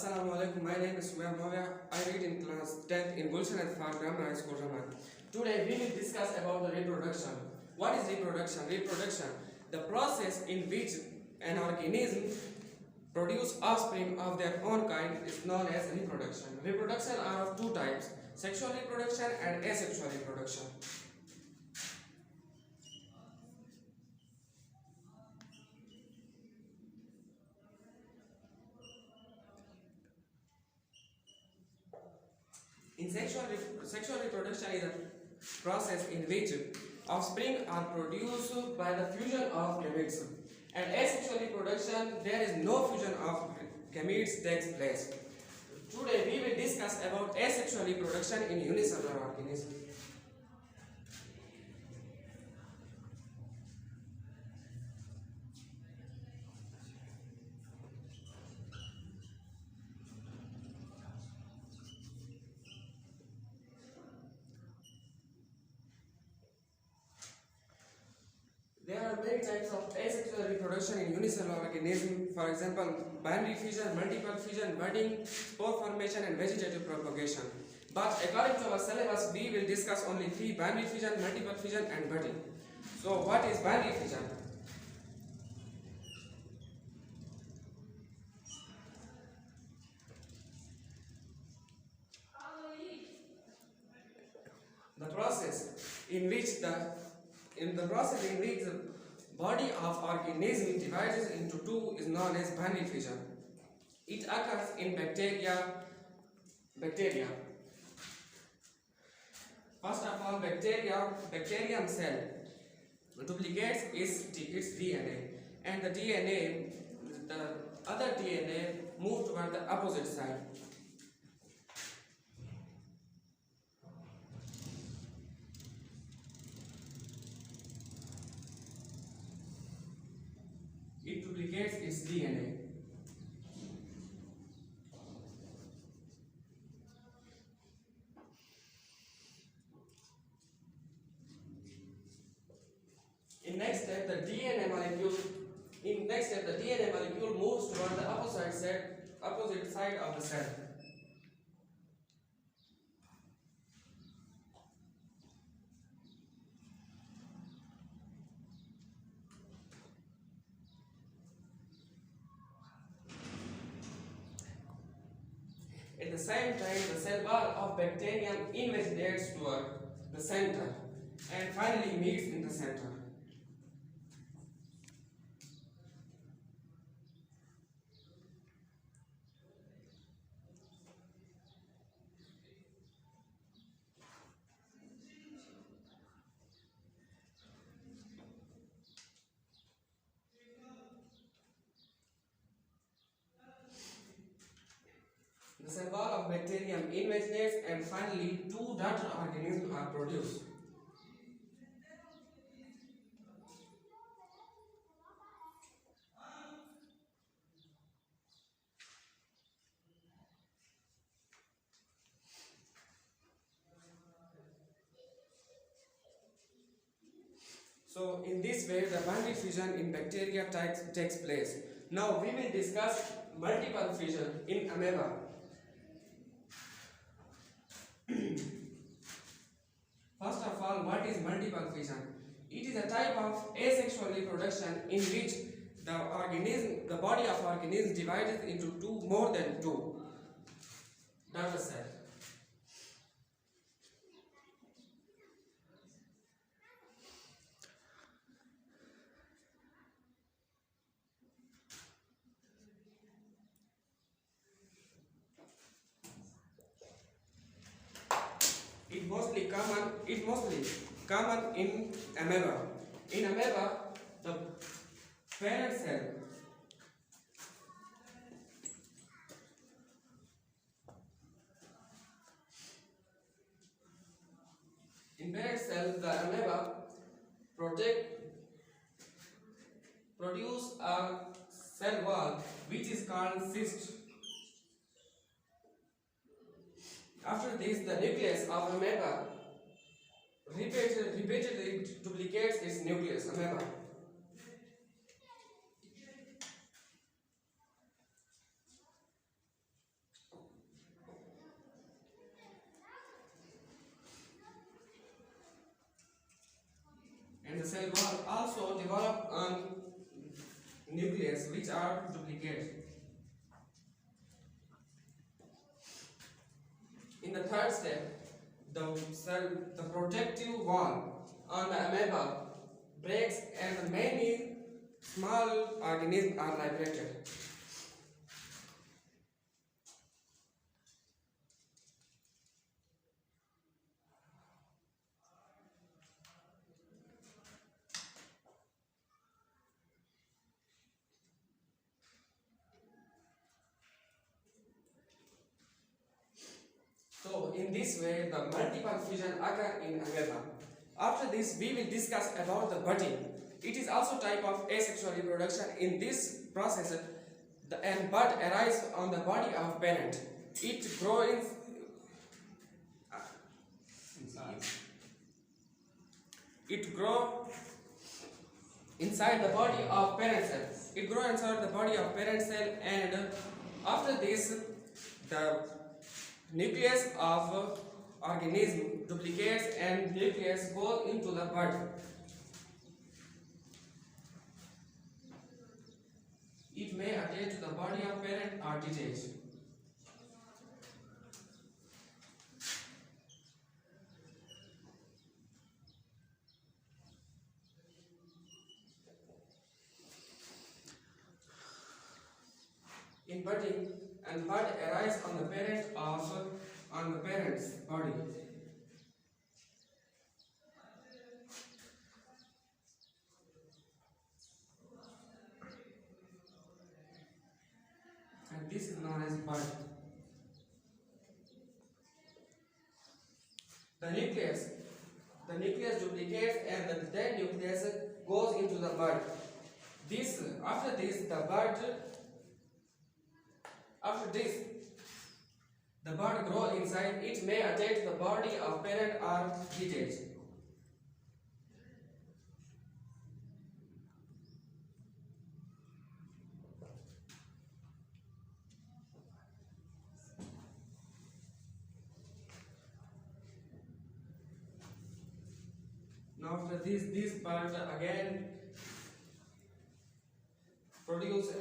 Assalamu alaikum. My name is Sumer Mawia. I read in class 10th in Gulshan Farm Grammar High School, Raman. Today we will discuss about the reproduction. What is reproduction? Reproduction, the process in which an organism produce offspring of their own kind, is known as reproduction. Reproduction are of two types: sexual reproduction and asexual reproduction. Sexual reproduction is a process in which offspring are produced by the fusion of gametes. And asexual reproduction, there is no fusion of gametes takes place. Today we will discuss about asexual reproduction in unicellular organisms. There are many types of asexual reproduction in unicellular organisms. For example, binary fission, multiple fission, budding, spore formation, and vegetative propagation. But according to our syllabus, we will discuss only three: binary fission, multiple fission, and budding. So, what is binary fission? The process in which the body of organism divides into two is known as binary fission. It occurs in bacteria. First of all, bacterium cell duplicates its DNA, and the other DNA moves toward the opposite side. It duplicates its DNA. In next step, the DNA molecule moves toward the opposite side of the cell. At the same time, the cell wall of bacterium invaginates toward the center and finally meets in the center. The cell wall of bacterium invaginates and finally two daughter organisms are produced. So in this way the binary fission in bacteria takes place. Now we will discuss multiple fission in amoeba. First of all, what is multiple fission? It is a type of asexual reproduction in which the body of organism divided into more than two daughter cells. It mostly common in amoeba. In amoeba, the parent cell the amoeba produce a cell wall which is called cyst. After this, the nucleus of amoeba repeatedly duplicates its nucleus. Amoeba. cell wall also develop on nucleus, which are duplicates. In the third step, the protective wall on the amoeba breaks and many small organisms are liberated. So in this way, the multiple fusion occur in amoeba. After this, we will discuss about the budding. It is also type of asexual reproduction. In this process, the bud arises on the body of parent. It grows inside the body of parent cell. It grows inside the body of parent cell, and after this, the nucleus of organism duplicates and nucleus goes into the bud. It may attach to the body of parent or detach. In budding, and bud arises on the parent's body. And this is known as bud. The nucleus duplicates and the dead nucleus goes into the bud. After this, the bud grows inside. It may attach the body of parent or detach. Now after this bud again produce a